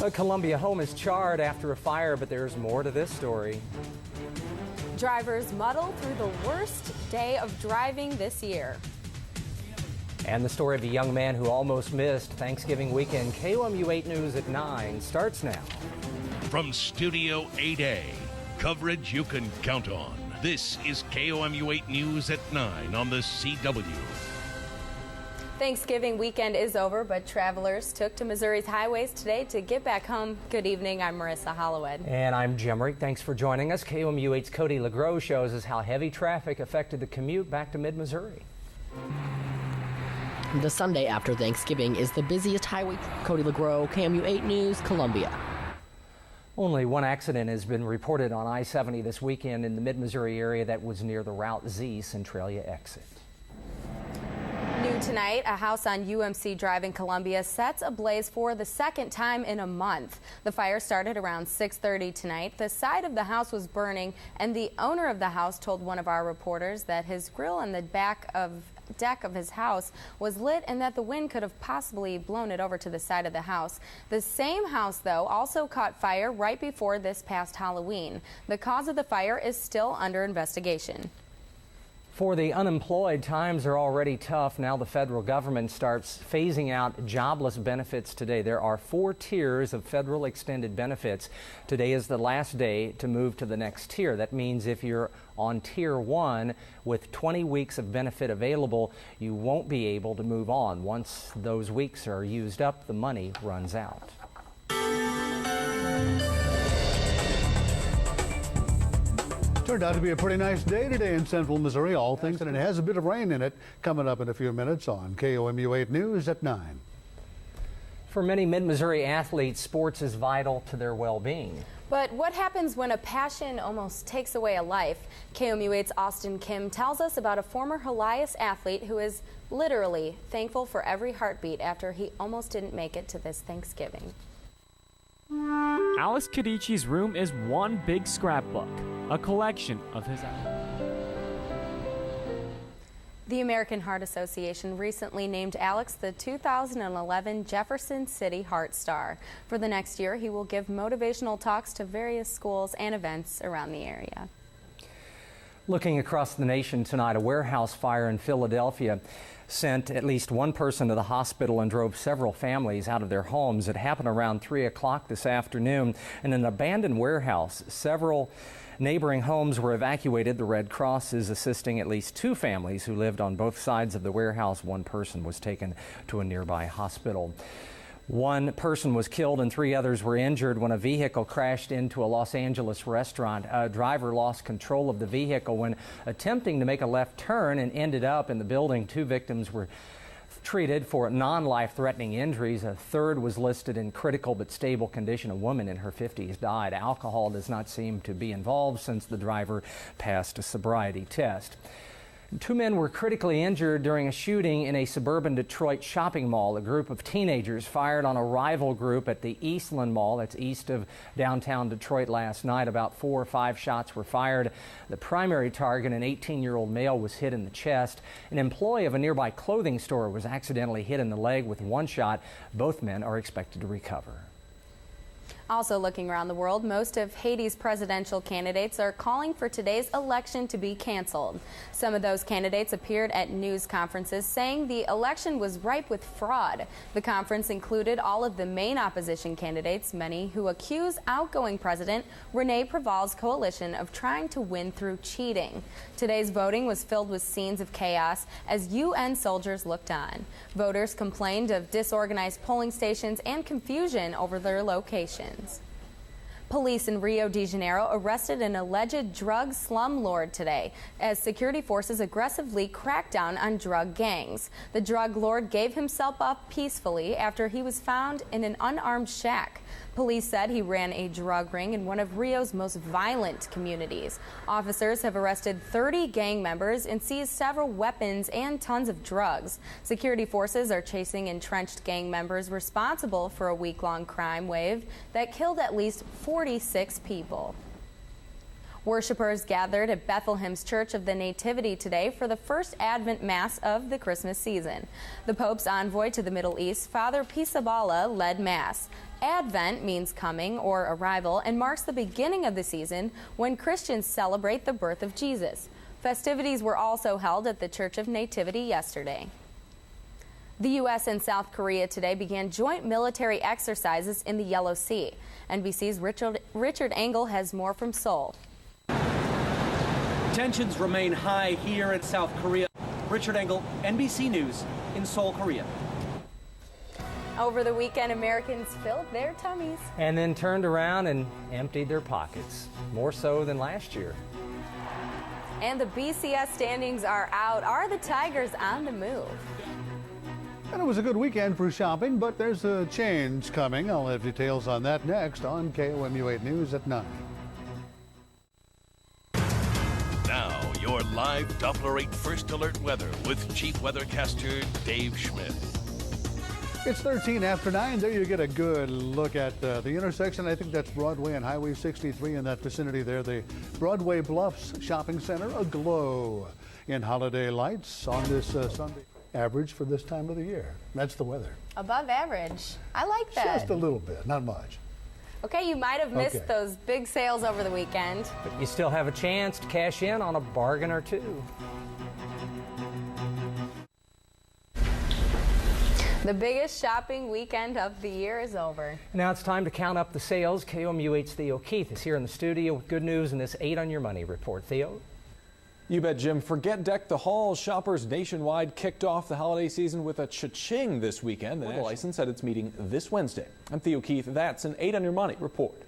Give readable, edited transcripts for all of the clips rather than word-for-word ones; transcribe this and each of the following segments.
A Columbia home is charred after a fire, but there's more to this story. Drivers muddle through the worst day of driving this year. And the story of a young man who almost missed Thanksgiving weekend. KOMU 8 News at 9 starts now. From Studio 8A, coverage you can count on. This is KOMU 8 News at 9 on the CW. Thanksgiving weekend is over, but travelers took to Missouri's highways today to get back home. Good evening, I'm Marissa Hollowed. And I'm Jim Rick. Thanks for joining us. KOMU 8's Cody LeGros shows us how heavy traffic affected the commute back to mid-Missouri. The Sunday after Thanksgiving is the busiest highway. Cody LeGros, KOMU 8 News, Columbia. Only one accident has been reported on I-70 this weekend in the mid-Missouri area that was near the Route Z Centralia exit. New tonight, a house on UMC Drive in Columbia sets ablaze for the second time in a month. The fire started around 6:30 tonight. The side of the house was burning, and the owner of the house told one of our reporters that his grill on the deck of his house was lit and that the wind could have possibly blown it over to the side of the house. The same house, though, also caught fire right before this past Halloween. The cause of the fire is still under investigation. For the unemployed, times are already tough. Now the federal government starts phasing out jobless benefits today. There are 4 tiers of federal extended benefits. Today is the last day to move to the next tier. That means if you're on tier 1 with 20 weeks of benefit available, you won't be able to move on. Once those weeks are used up, the money runs out. Turned out to be a pretty nice day today in central Missouri, all things, and it has a bit of rain in it. Coming up in a few minutes on KOMU 8 News at 9. For many mid-Missouri athletes, sports is vital to their well-being. But what happens when a passion almost takes away a life? KOMU 8's Austin Kim tells us about a former Helias athlete who is literally thankful for every heartbeat after he almost didn't make it to this Thanksgiving. Alex Cadici's room is one big scrapbook, a collection of his The American Heart Association recently named Alex the 2011 Jefferson City Heart Star. For the next year, he will give motivational talks to various schools and events around the area. Looking across the nation tonight, a warehouse fire in Philadelphia sent at least one person to the hospital and drove several families out of their homes. It happened around 3 o'clock this afternoon in an abandoned warehouse. Several neighboring homes were evacuated. The Red Cross is assisting at least 2 families who lived on both sides of the warehouse. One person was taken to a nearby hospital. One person was killed and 3 others were injured when a vehicle crashed into a Los Angeles restaurant. A driver lost control of the vehicle when attempting to make a left turn and ended up in the building. 2 victims were treated for non-life-threatening injuries. A third was listed in critical but stable condition. A woman in her 50s died. Alcohol does not seem to be involved since the driver passed a sobriety test. 2 men were critically injured during a shooting in a suburban Detroit shopping mall. A group of teenagers fired on a rival group at the Eastland Mall, that's east of downtown Detroit, last night. About 4 or 5 shots were fired. The primary target, an 18-year-old male, was hit in the chest. An employee of a nearby clothing store was accidentally hit in the leg with 1 shot. Both men are expected to recover. Also looking around the world, most of Haiti's presidential candidates are calling for today's election to be canceled. Some of those candidates appeared at news conferences saying the election was ripe with fraud. The conference included all of the main opposition candidates, many who accuse outgoing President Rene Préval's coalition of trying to win through cheating. Today's voting was filled with scenes of chaos as UN soldiers looked on. Voters complained of disorganized polling stations and confusion over their locations. Police in Rio de Janeiro arrested an alleged drug slumlord today as security forces aggressively cracked down on drug gangs. The drug lord gave himself up peacefully after he was found in an unarmed shack. Police said he ran a drug ring in one of Rio's most violent communities. Officers have arrested 30 gang members and seized several weapons and tons of drugs. Security forces are chasing entrenched gang members responsible for a week-long crime wave that killed at least 46 people. Worshippers gathered at Bethlehem's Church of the Nativity today for the first Advent Mass of the Christmas season. The Pope's envoy to the Middle East, Father Pizzaballa, led Mass. Advent means coming or arrival and marks the beginning of the season when Christians celebrate the birth of Jesus. Festivities were also held at the Church of Nativity yesterday. The U.S. and South Korea today began joint military exercises in the Yellow Sea. NBC's Richard Engel has more from Seoul. Tensions remain high here in South Korea. Richard Engel, NBC News in Seoul, Korea. Over the weekend, Americans filled their tummies and then turned around and emptied their pockets, more so than last year. And the BCS standings are out. Are the Tigers on the move? And it was a good weekend for shopping, but there's a change coming. I'll have details on that next on KOMU 8 News at 9. Now, your live Doppler 8 First Alert weather with Chief Weathercaster Dave Schmidt. It's 13 after 9. There you get a good look at the intersection. I think that's Broadway and Highway 63 in that vicinity there. The Broadway Bluffs Shopping Center aglow in holiday lights on this Sunday. Average for this time of the year. That's the weather. Above average. I like that. Just a little bit, not much. Okay, you might have missed those big sales over the weekend. But you still have a chance to cash in on a bargain or two. The biggest shopping weekend of the year is over. Now it's time to count up the sales. KOMU 8's Theo Keith is here in the studio with good news in this 8 on Your Money report. Theo? You bet, Jim. Forget Deck the Halls. Shoppers nationwide kicked off the holiday season with a cha-ching this weekend. The license at its meeting this Wednesday. I'm Theo Keith. That's an 8 on Your Money report.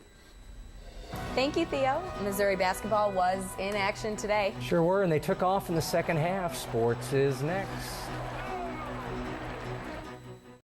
Thank you, Theo. Missouri basketball was in action today. Sure were, and they took off in the second half. Sports is next.